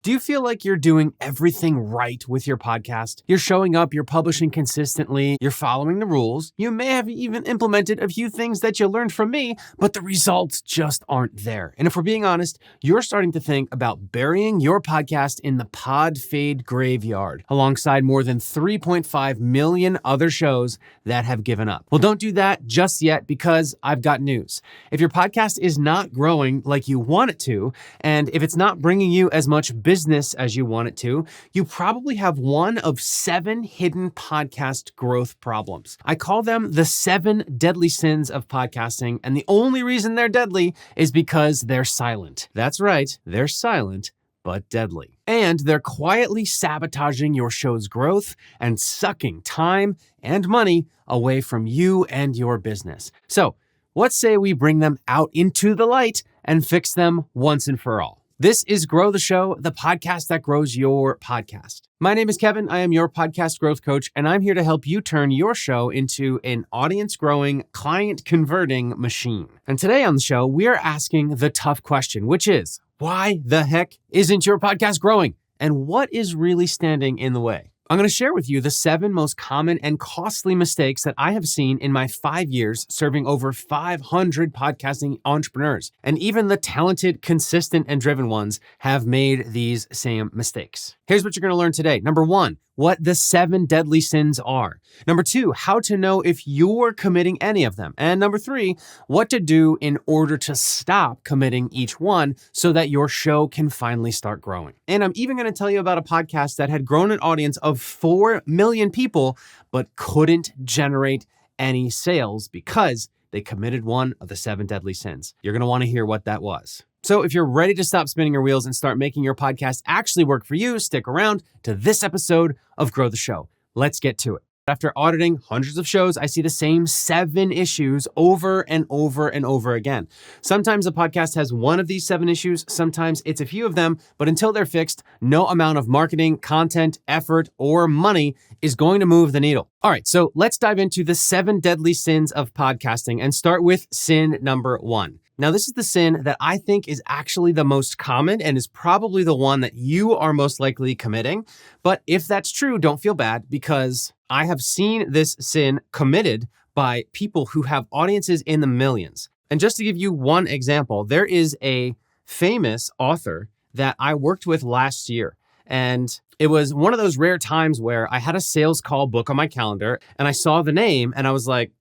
Do you feel like you're doing everything right with your podcast? You're showing up, you're publishing consistently, you're following the rules. You may have even implemented a few things that you learned from me, but the results just aren't there. And if we're being honest, you're starting to think about burying your podcast in the pod fade graveyard, alongside more than 3.5 million other shows that have given up. Well, don't do that just yet, because I've got news. If your podcast is not growing like you want it to, and if it's not bringing you as much business as you want it to, you probably have one of 7 hidden podcast growth problems. I call them the 7 deadly sins of podcasting, and the only reason they're deadly is because they're silent. That's right, they're silent, but deadly. And they're quietly sabotaging your show's growth and sucking time and money away from you and your business. So, what say we bring them out into the light and fix them once and for all? This is Grow the Show, the podcast that grows your podcast. My name is Kevin. I am your podcast growth coach, and I'm here to help you turn your show into an audience-growing, client-converting machine. And today on the show, we are asking the tough question, which is, why the heck isn't your podcast growing? And what is really standing in the way? I'm going to share with you the 7 most common and costly mistakes that I have seen in my 5 years serving over 500 podcasting entrepreneurs. And even the talented, consistent, and driven ones have made these same mistakes. Here's what you're going to learn today. Number 1, what the 7 deadly sins are. Number 2, how to know if you're committing any of them. And number 3, what to do in order to stop committing each one so that your show can finally start growing. And I'm even going to tell you about a podcast that had grown an audience of 4 million people, but couldn't generate any sales because they committed one of the 7 deadly sins. You're going to want to hear what that was. So if you're ready to stop spinning your wheels and start making your podcast actually work for you, stick around to this episode of Grow the Show. Let's get to it. After auditing hundreds of shows, I see the same 7 issues over and over and over again. Sometimes a podcast has one of these 7 issues, sometimes it's a few of them, but until they're fixed, no amount of marketing, content, effort, or money is going to move the needle. All right, so let's dive into the 7 deadly sins of podcasting and start with sin number 1. Now, this is the sin that I think is actually the most common and is probably the one that you are most likely committing. But if that's true, don't feel bad, because I have seen this sin committed by people who have audiences in the millions. And just to give you one example, there is a famous author that I worked with last year. And it was one of those rare times where I had a sales call book on my calendar and I saw the name and I was like,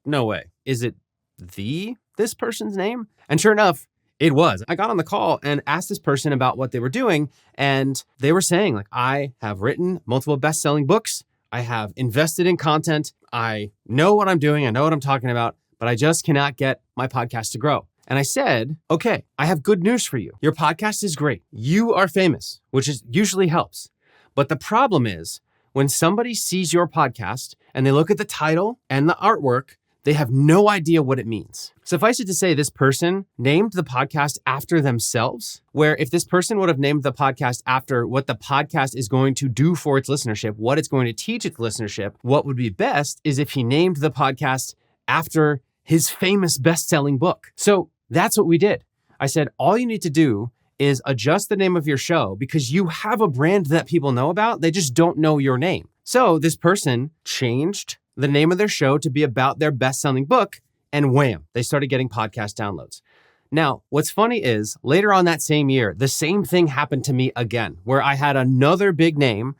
no way. Is it this person's name? And sure enough, it was. I got on the call and asked this person about what they were doing. And they were saying, like, I have written multiple best-selling books. I have invested in content. I know what I'm doing. I know what I'm talking about, but I just cannot get my podcast to grow. And I said, okay, I have good news for you. Your podcast is great. You are famous, which usually helps. But the problem is when somebody sees your podcast and they look at the title and the artwork, they have no idea what it means. Suffice it to say, this person named the podcast after themselves, where if this person would have named the podcast after what the podcast is going to do for its listenership, what it's going to teach its listenership, what would be best is if he named the podcast after his famous best-selling book. So that's what we did. I said, all you need to do is adjust the name of your show because you have a brand that people know about. They just don't know your name. So this person changed the name of their show to be about their best-selling book, and wham, they started getting podcast downloads. Now, what's funny is later on that same year, the same thing happened to me again, where I had another big name,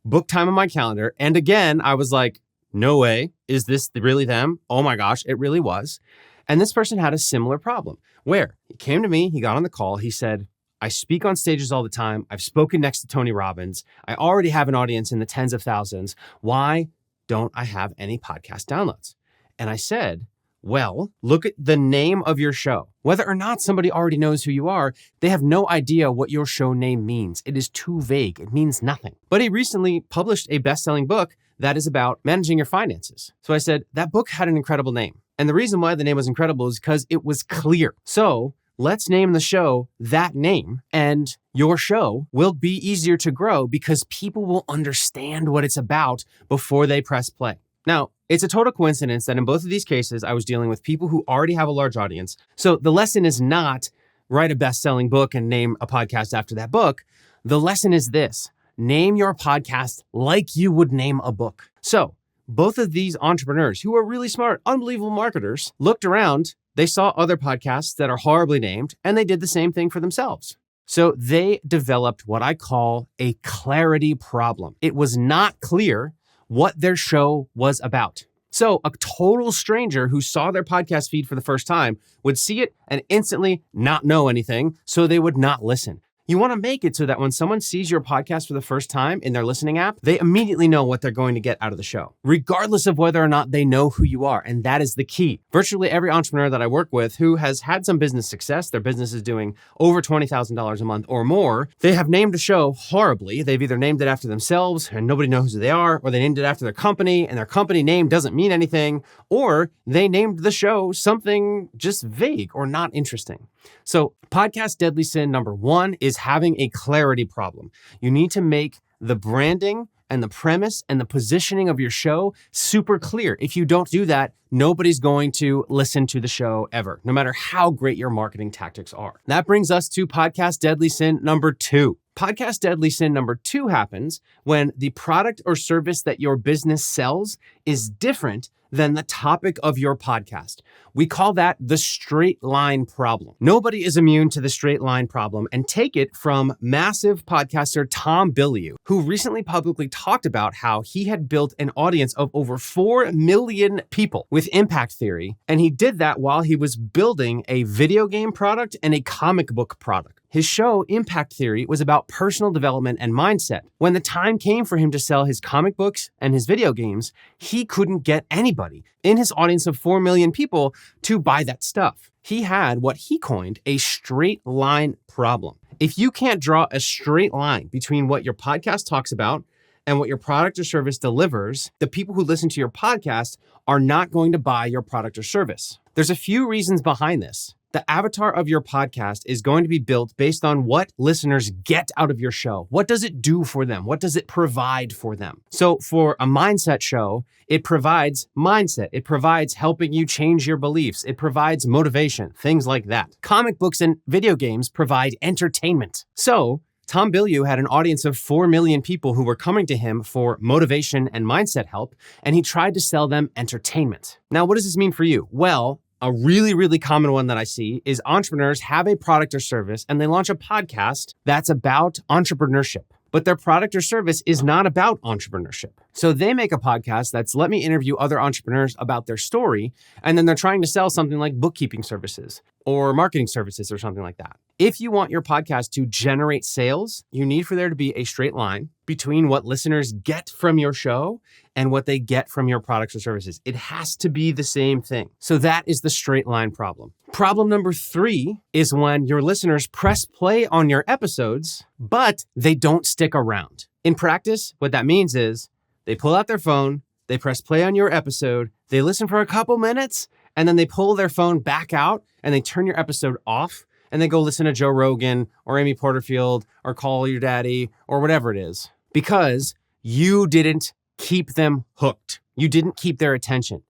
book time on my calendar. And again, I was like, no way, is this really them? Oh my gosh, it really was. And this person had a similar problem where he came to me, he got on the call, he said, I speak on stages all the time. I've spoken next to Tony Robbins. I already have an audience in the tens of thousands. Why don't I have any podcast downloads? And I said, well, look at the name of your show. Whether or not somebody already knows who you are, they have no idea what your show name means. It is too vague. It means nothing. But he recently published a best-selling book that is about managing your finances. So I said, that book had an incredible name. And the reason why the name was incredible is because it was clear. So let's name the show that name, and your show will be easier to grow because people will understand what it's about before they press play. Now, it's a total coincidence that in both of these cases, I was dealing with people who already have a large audience. So the lesson is not write a best-selling book and name a podcast after that book. The lesson is this: name your podcast like you would name a book. So both of these entrepreneurs who are really smart, unbelievable marketers looked around, they saw other podcasts that are horribly named, and they did the same thing for themselves. So they developed what I call a clarity problem. It was not clear what their show was about. So a total stranger who saw their podcast feed for the first time would see it and instantly not know anything, so they would not listen. You want to make it so that when someone sees your podcast for the first time in their listening app, they immediately know what they're going to get out of the show, regardless of whether or not they know who you are. And that is the key. Virtually every entrepreneur that I work with who has had some business success, their business is doing over $20,000 a month or more, they have named a show horribly. They've either named it after themselves and nobody knows who they are, or they named it after their company and their company name doesn't mean anything, or they named the show something just vague or not interesting. So podcast deadly sin number 1 is having a clarity problem. You need to make the branding and the premise and the positioning of your show super clear. If you don't do that, nobody's going to listen to the show ever, no matter how great your marketing tactics are. That brings us to podcast deadly sin number 2. Podcast deadly sin number 2 happens when the product or service that your business sells is different than the topic of your podcast. We call that the straight line problem. Nobody is immune to the straight line problem, and take it from massive podcaster Tom Bilyeu, who recently publicly talked about how he had built an audience of over 4 million people with impact theory, and he did that while he was building a video game product and a comic book product. His show, Impact Theory, was about personal development and mindset. When the time came for him to sell his comic books and his video games, he couldn't get anybody in his audience of 4 million people to buy that stuff. He had what he coined a straight line problem. If you can't draw a straight line between what your podcast talks about and what your product or service delivers, the people who listen to your podcast are not going to buy your product or service. There's a few reasons behind this. The avatar of your podcast is going to be built based on what listeners get out of your show. What does it do for them? What does it provide for them? So for a mindset show, it provides mindset. It provides helping you change your beliefs. It provides motivation, things like that. Comic books and video games provide entertainment. So Tom Bilyeu had an audience of 4 million people who were coming to him for motivation and mindset help, and he tried to sell them entertainment. Now, what does this mean for you? Well, a really, really common one that I see is entrepreneurs have a product or service and they launch a podcast that's about entrepreneurship, but their product or service is not about entrepreneurship. So they make a podcast that's let me interview other entrepreneurs about their story, and then they're trying to sell something like bookkeeping services or marketing services or something like that. If you want your podcast to generate sales, you need for there to be a straight line between what listeners get from your show and what they get from your products or services. It has to be the same thing. So that is the straight line problem. Problem number 3 is when your listeners press play on your episodes, but they don't stick around. In practice, what that means is they pull out their phone, they press play on your episode, they listen for a couple minutes, and then they pull their phone back out and they turn your episode off and they go listen to Joe Rogan or Amy Porterfield or Call Your Daddy or whatever it is, because you didn't keep them hooked. You didn't keep their attention.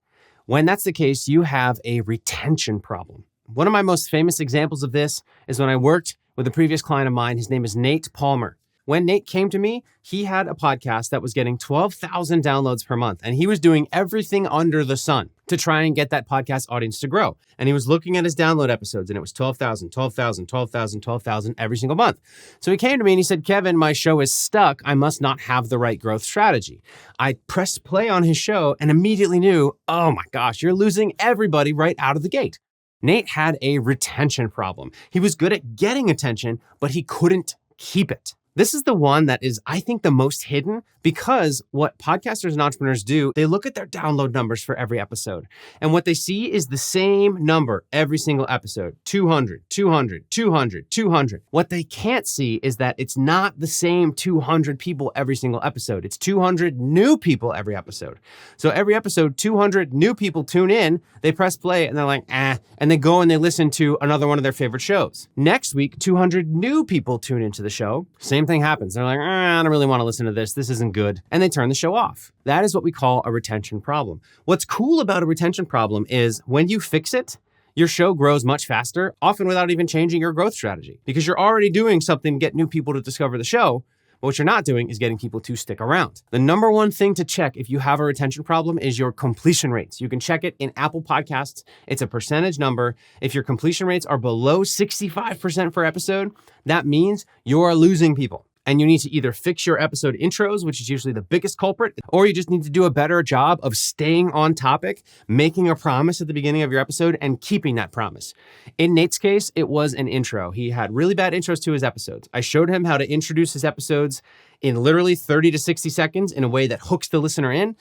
When that's the case, you have a retention problem. One of my most famous examples of this is when I worked with a previous client of mine. His name is Nate Palmer. When Nate came to me, he had a podcast that was getting 12,000 downloads per month, and he was doing everything under the sun to try and get that podcast audience to grow. And he was looking at his download episodes, and it was 12,000, 12,000, 12,000, 12,000 every single month. So he came to me and he said, Kevin, my show is stuck. I must not have the right growth strategy. I pressed play on his show and immediately knew, oh my gosh, you're losing everybody right out of the gate. Nate had a retention problem. He was good at getting attention, but he couldn't keep it. This is the one that is, I think, the most hidden, because what podcasters and entrepreneurs do, they look at their download numbers for every episode. And what they see is the same number every single episode, 200, 200, 200, 200. What they can't see is that it's not the same 200 people every single episode. It's 200 new people every episode. So every episode, 200 new people tune in, they press play, and they're like, and they go and they listen to another one of their favorite shows. Next week, 200 new people tune into the show. Same thing happens. They're like, I don't really want to listen to this. This isn't good. And they turn the show off. That is what we call a retention problem. What's cool about a retention problem is when you fix it, your show grows much faster, often without even changing your growth strategy, because you're already doing something to get new people to discover the show. But what you're not doing is getting people to stick around. The number one thing to check if you have a retention problem is your completion rates. You can check it in Apple Podcasts. It's a percentage number. If your completion rates are below 65% per episode, that means you are losing people. And you need to either fix your episode intros, which is usually the biggest culprit, or you just need to do a better job of staying on topic, making a promise at the beginning of your episode, and keeping that promise. In Nate's case, it was an intro. He had really bad intros to his episodes. I showed him how to introduce his episodes in literally 30 to 60 seconds in a way that hooks the listener in.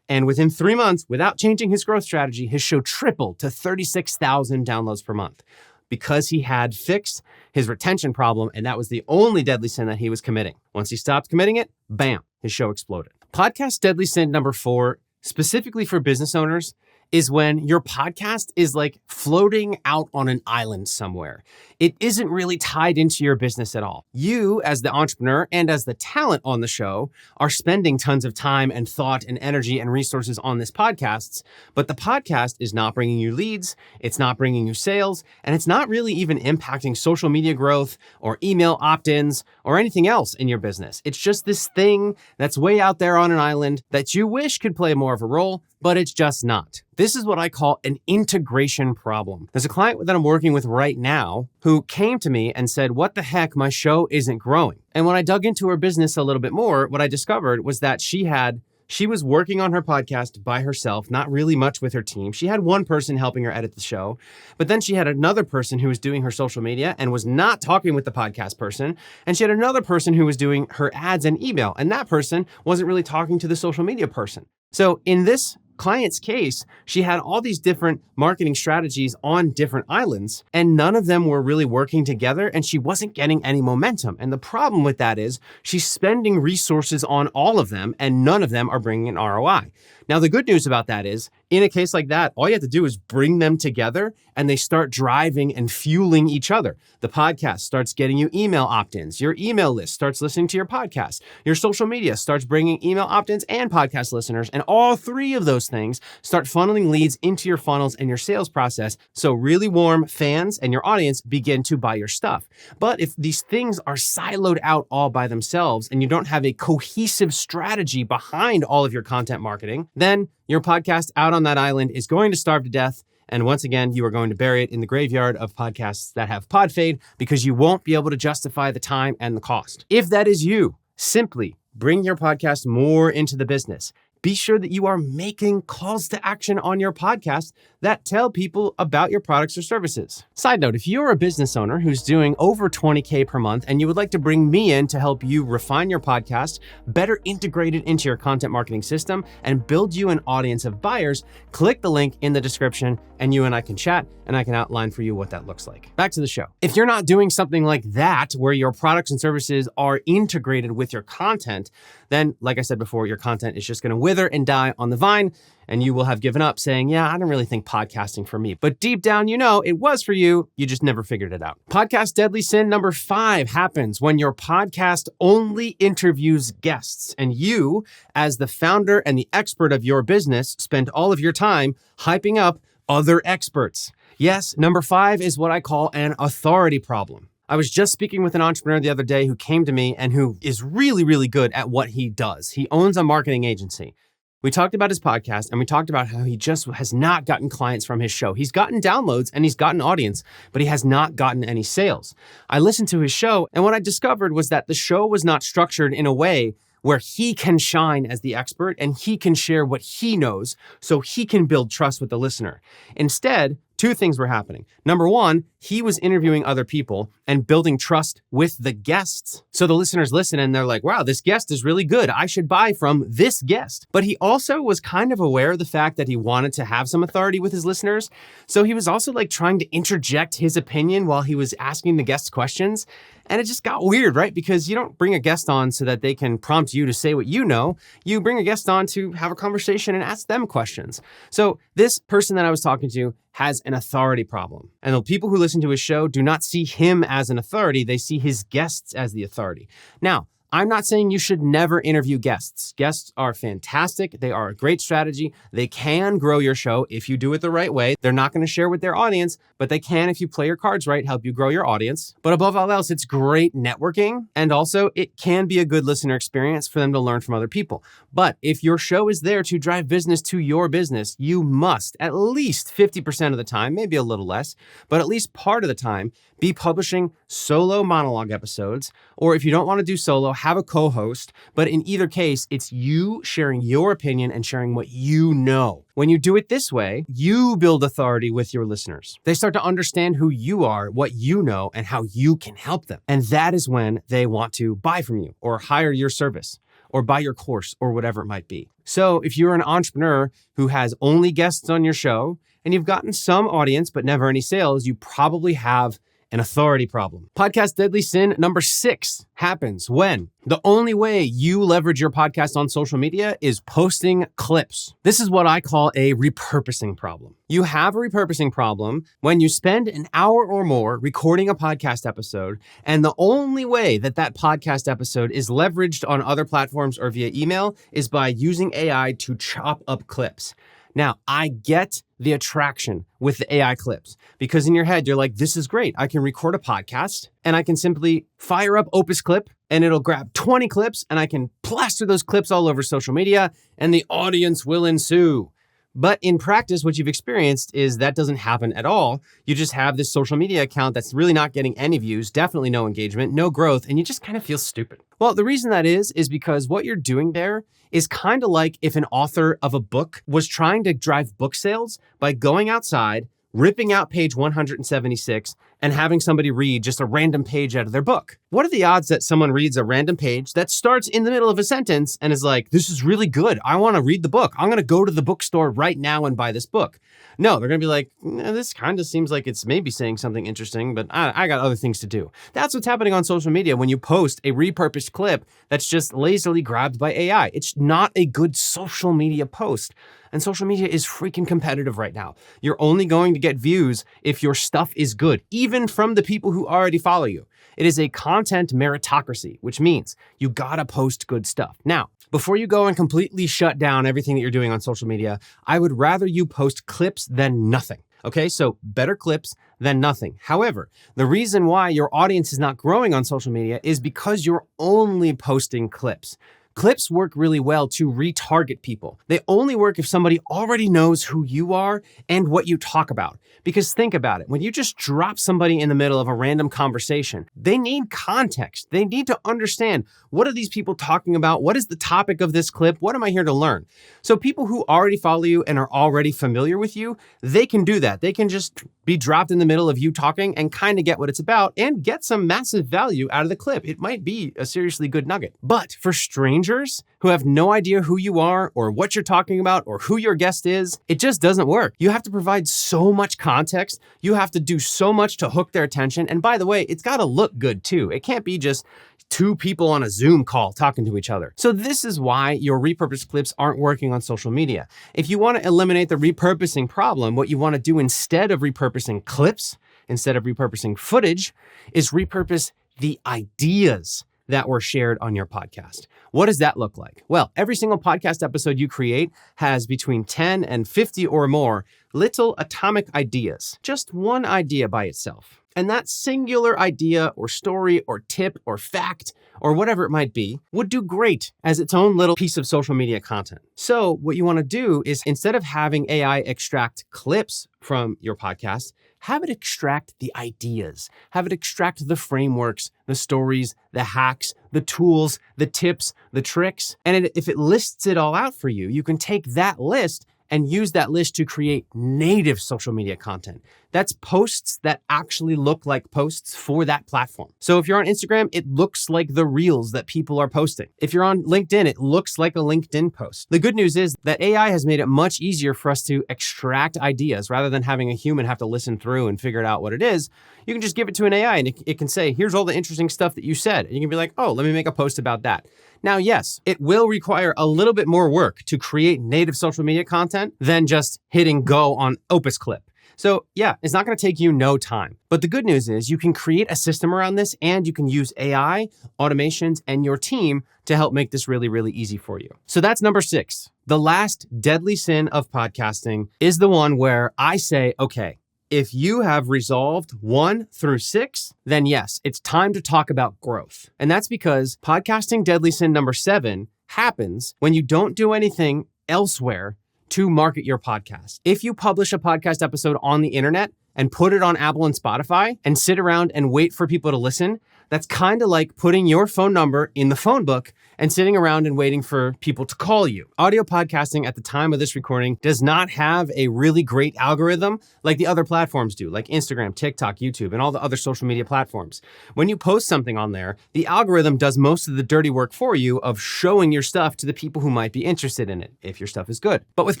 And within 3 months, without changing his growth strategy, his show tripled to 36,000 downloads per month, because he had fixed his retention problem, and that was the only deadly sin that he was committing. Once he stopped committing it, bam, his show exploded. Podcast deadly sin number 4, specifically for business owners, is when your podcast is like floating out on an island somewhere. It isn't really tied into your business at all. You, as the entrepreneur and as the talent on the show, are spending tons of time and thought and energy and resources on this podcast, but the podcast is not bringing you leads, it's not bringing you sales, and it's not really even impacting social media growth or email opt-ins or anything else in your business. It's just this thing that's way out there on an island that you wish could play more of a role, but it's just not. This is what I call an integration problem. There's a client that I'm working with right now who came to me and said, what the heck, my show isn't growing. And when I dug into her business a little bit more, what I discovered was that she was working on her podcast by herself, not really much with her team. She had one person helping her edit the show, but then she had another person who was doing her social media and was not talking with the podcast person. And she had another person who was doing her ads and email, and that person wasn't really talking to the social media person. So in this client's case, she had all these different marketing strategies on different islands, and none of them were really working together, and she wasn't getting any momentum. And the problem with that is she's spending resources on all of them, and none of them are bringing an ROI. Now, the good news about that is, in a case like that, all you have to do is bring them together and they start driving and fueling each other. The podcast starts getting you email opt-ins. Your email list starts listening to your podcast. Your social media starts bringing email opt-ins and podcast listeners. And all three of those things start funneling leads into your funnels and your sales process. So really warm fans and your audience begin to buy your stuff. But if these things are siloed out all by themselves and you don't have a cohesive strategy behind all of your content marketing, then your podcast out on that island is going to starve to death. And once again, you are going to bury it in the graveyard of podcasts that have pod fade because you won't be able to justify the time and the cost. If that is you, simply bring your podcast more into the business. Be sure that you are making calls to action on your podcast that tell people about your products or services. Side note, if you're a business owner who's doing over 20K per month and you would like to bring me in to help you refine your podcast, better integrate it into your content marketing system, and build you an audience of buyers, click the link in the description and you and I can chat and I can outline for you what that looks like. Back to the show. If you're not doing something like that, where your products and services are integrated with your content, then, like I said before, your content is just going to wither and die on the vine, and you will have given up saying, yeah, I don't really think podcasting for me. But deep down, you know it was for you. You just never figured it out. Podcast deadly sin number 5 happens when your podcast only interviews guests, and you, as the founder and the expert of your business, spend all of your time hyping up other experts. Yes, number 5 is what I call an authority problem. I was just speaking with an entrepreneur the other day who came to me and who is really, really good at what he does. He owns a marketing agency. We talked about his podcast and we talked about how he just has not gotten clients from his show. He's gotten downloads and he's gotten audience, but he has not gotten any sales. I listened to his show, and what I discovered was that the show was not structured in a way where he can shine as the expert and he can share what he knows so he can build trust with the listener. Instead, 2 things were happening. Number 1, he was interviewing other people and building trust with the guests. So the listeners listen and they're like, wow, this guest is really good. I should buy from this guest. But he also was kind of aware of the fact that he wanted to have some authority with his listeners. So he was also like trying to interject his opinion while he was asking the guests questions. And it just got weird, right? Because you don't bring a guest on so that they can prompt you to say what you know. You bring a guest on to have a conversation and ask them questions. So this person that I was talking to has an authority problem. And the people who listen to his show do not see him as an authority. They see his guests as the authority. Now, I'm not saying you should never interview guests. Guests are fantastic. They are a great strategy. They can grow your show if you do it the right way. They're not going to share with their audience, but they can, if you play your cards right, help you grow your audience. But above all else, it's great networking. And also, it can be a good listener experience for them to learn from other people. But if your show is there to drive business to your business, you must, at least 50% of the time, maybe a little less, but at least part of the time, be publishing solo monologue episodes. Or if you don't want to do solo, have a co-host. But in either case, it's you sharing your opinion and sharing what you know. When you do it this way, you build authority with your listeners. They start to understand who you are, what you know, and how you can help them. And that is when they want to buy from you or hire your service or buy your course or whatever it might be. So if you're an entrepreneur who has only guests on your show and you've gotten some audience but never any sales, you probably have an authority problem. Podcast deadly sin number 6 happens when the only way you leverage your podcast on social media is posting clips. This is what I call a repurposing problem. You have a repurposing problem when you spend an hour or more recording a podcast episode, and the only way that that podcast episode is leveraged on other platforms or via email is by using AI to chop up clips. Now, I get the attraction with the AI clips because in your head, you're like, this is great. I can record a podcast and I can simply fire up Opus Clip and it'll grab 20 clips and I can plaster those clips all over social media and the audience will ensue. But in practice, what you've experienced is that doesn't happen at all. You just have this social media account that's really not getting any views, definitely no engagement, no growth, and you just kind of feel stupid. Well, the reason that is because what you're doing there is kind of like if an author of a book was trying to drive book sales by going outside, ripping out page 176 and having somebody read just a random page out of their book. What are the odds that someone reads a random page that starts in the middle of a sentence and is like, this is really good. I want to read the book. I'm going to go to the bookstore right now and buy this book. No, they're going to be like, this kind of seems like it's maybe saying something interesting, but I got other things to do. That's what's happening on social media when you post a repurposed clip that's just lazily grabbed by AI. It's not a good social media post. And social media is freaking competitive right now. You're only going to get views if your stuff is good, even from the people who already follow you. It is a content meritocracy, which means you gotta post good stuff. Now, before you go and completely shut down everything that you're doing on social media, I would rather you post clips than nothing. Okay, so better clips than nothing. However, the reason why your audience is not growing on social media is because you're only posting clips. Clips work really well to retarget people. They only work if somebody already knows who you are and what you talk about. Because think about it, when you just drop somebody in the middle of a random conversation, they need context. They need to understand, what are these people talking about? What is the topic of this clip? What am I here to learn? So people who already follow you and are already familiar with you, they can do that. They can just be dropped in the middle of you talking and kind of get what it's about and get some massive value out of the clip. It might be a seriously good nugget. But for strangers who have no idea who you are or what you're talking about or who your guest is, it just doesn't work. You have to provide so much context. You have to do so much to hook their attention. And by the way, it's got to look good too. It can't be just two people on a Zoom call talking to each other. So this is why your repurposed clips aren't working on social media. If you want to eliminate the repurposing problem, what you want to do instead of repurposing clips, instead of repurposing footage, is repurpose the ideas that were shared on your podcast. What does that look like? Well, every single podcast episode you create has between 10 and 50 or more little atomic ideas, just one idea by itself. And that singular idea or story or tip or fact or whatever it might be would do great as its own little piece of social media content. So what you want to do is, instead of having AI extract clips from your podcast, have it extract the ideas, have it extract the frameworks, the stories, the hacks, the tools, the tips, the tricks. And if it lists it all out for you, you can take that list and use that list to create native social media content. That's posts that actually look like posts for that platform. So if you're on Instagram, it looks like the reels that people are posting. If you're on LinkedIn, it looks like a LinkedIn post. The good news is that AI has made it much easier for us to extract ideas rather than having a human have to listen through and figure out what it is. You can just give it to an AI and it can say, here's all the interesting stuff that you said. And you can be like, oh, let me make a post about that. Now, yes, it will require a little bit more work to create native social media content than just hitting go on Opus Clip. So yeah, it's not going to take you no time. But the good news is you can create a system around this, and you can use AI, automations, and your team to help make this really, really easy for you. So that's number 6. The last deadly sin of podcasting is the one where I say, okay, if you have resolved 1 through 6, then yes, it's time to talk about growth. And that's because podcasting deadly sin number 7 happens when you don't do anything elsewhere to market your podcast. If you publish a podcast episode on the internet and put it on Apple and Spotify and sit around and wait for people to listen, that's kind of like putting your phone number in the phone book and sitting around and waiting for people to call you. Audio podcasting at the time of this recording does not have a really great algorithm like the other platforms do, like Instagram, TikTok, YouTube, and all the other social media platforms. When you post something on there, the algorithm does most of the dirty work for you of showing your stuff to the people who might be interested in it, if your stuff is good. But with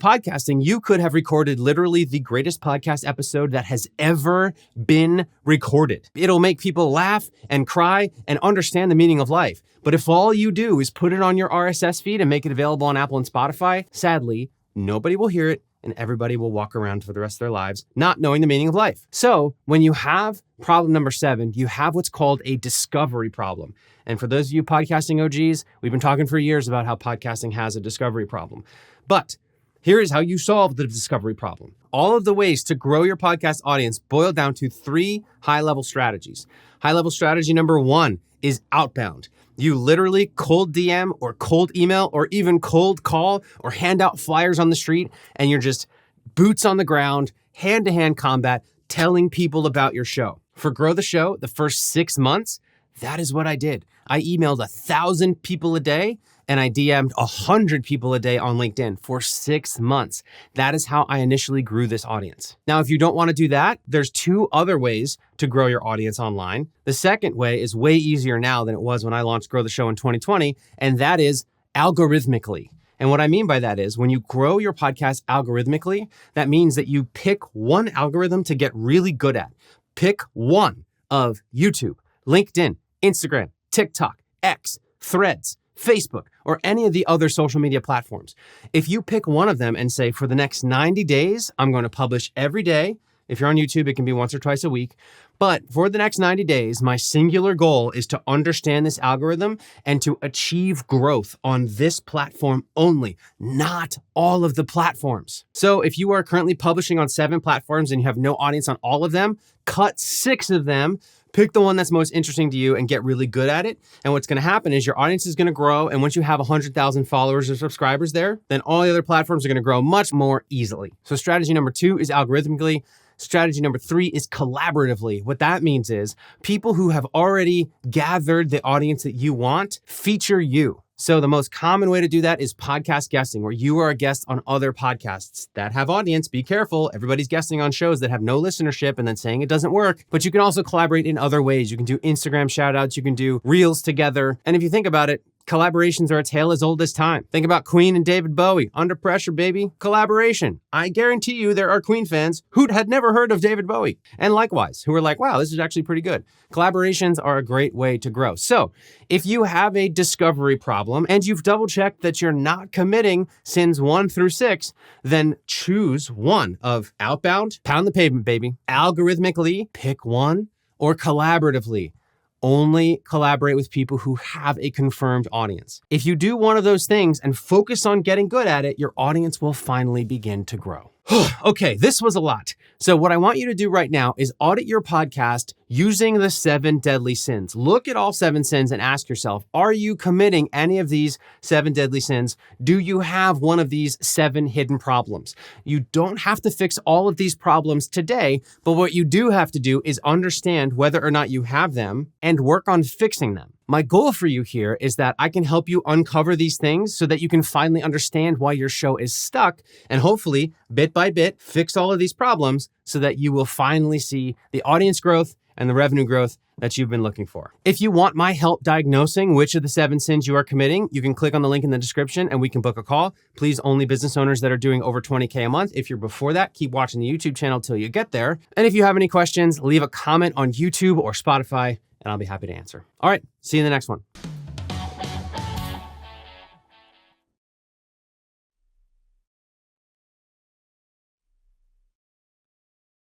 podcasting, you could have recorded literally the greatest podcast episode that has ever been recorded. It'll make people laugh and cry and understand the meaning of life. But if all you do is put it on your RSS feed and make it available on Apple and Spotify, sadly, nobody will hear it and everybody will walk around for the rest of their lives not knowing the meaning of life. So when you have problem number 7, you have what's called a discovery problem. And for those of you podcasting OGs, we've been talking for years about how podcasting has a discovery problem. But here is how you solve the discovery problem. All of the ways to grow your podcast audience boil down to 3 high-level strategies. High-level strategy number 1 is outbound. You literally cold DM or cold email or even cold call or hand out flyers on the street, and you're just boots on the ground, hand-to-hand combat, telling people about your show. For Grow the Show, the first 6 months, that is what I did. I emailed 1,000 people a day, and I DM'd 100 people a day on LinkedIn for 6 months. That is how I initially grew this audience. Now, if you don't want to do that, there's 2 other ways to grow your audience online. The second way is way easier now than it was when I launched Grow the Show in 2020, and that is algorithmically. And what I mean by that is when you grow your podcast algorithmically, that means that you pick one algorithm to get really good at. Pick one of YouTube, LinkedIn, Instagram, TikTok, X, Threads, Facebook, or any of the other social media platforms. If you pick one of them and say, for the next 90 days, I'm going to publish every day. If you're on YouTube, it can be once or twice a week. But for the next 90 days, my singular goal is to understand this algorithm and to achieve growth on this platform only, not all of the platforms. So if you are currently publishing on 7 platforms and you have no audience on all of them, cut 6 of them. Pick the one that's most interesting to you and get really good at it. And what's going to happen is your audience is going to grow. And once you have 100,000 followers or subscribers there, then all the other platforms are going to grow much more easily. So strategy number 2 is algorithmically. Strategy number 3 is collaboratively. What that means is people who have already gathered the audience that you want feature you. So the most common way to do that is podcast guesting, where you are a guest on other podcasts that have audience. Be careful. Everybody's guesting on shows that have no listenership and then saying it doesn't work. But you can also collaborate in other ways. You can do Instagram shout outs. You can do reels together. And if you think about it, collaborations are a tale as old as time. Think about Queen and David Bowie. Under pressure, baby. Collaboration. I guarantee you there are Queen fans who had never heard of David Bowie. And likewise, who are like, wow, this is actually pretty good. Collaborations are a great way to grow. So if you have a discovery problem and you've double checked that you're not committing sins 1 through 6, then choose one of outbound, pound the pavement, baby. Algorithmically, pick one, or collaboratively. Only collaborate with people who have a confirmed audience. If you do one of those things and focus on getting good at it, your audience will finally begin to grow. Okay, this was a lot. So what I want you to do right now is audit your podcast using the 7 deadly sins. Look at all 7 sins and ask yourself, are you committing any of these 7 deadly sins? Do you have one of these 7 hidden problems? You don't have to fix all of these problems today, but what you do have to do is understand whether or not you have them and work on fixing them. My goal for you here is that I can help you uncover these things so that you can finally understand why your show is stuck and hopefully, bit by bit, fix all of these problems so that you will finally see the audience growth and the revenue growth that you've been looking for. If you want my help diagnosing which of the 7 sins you are committing, you can click on the link in the description and we can book a call. Please, only business owners that are doing over 20K a month. If you're before that, keep watching the YouTube channel till you get there. And if you have any questions, leave a comment on YouTube or Spotify and I'll be happy to answer. All right, see you in the next one.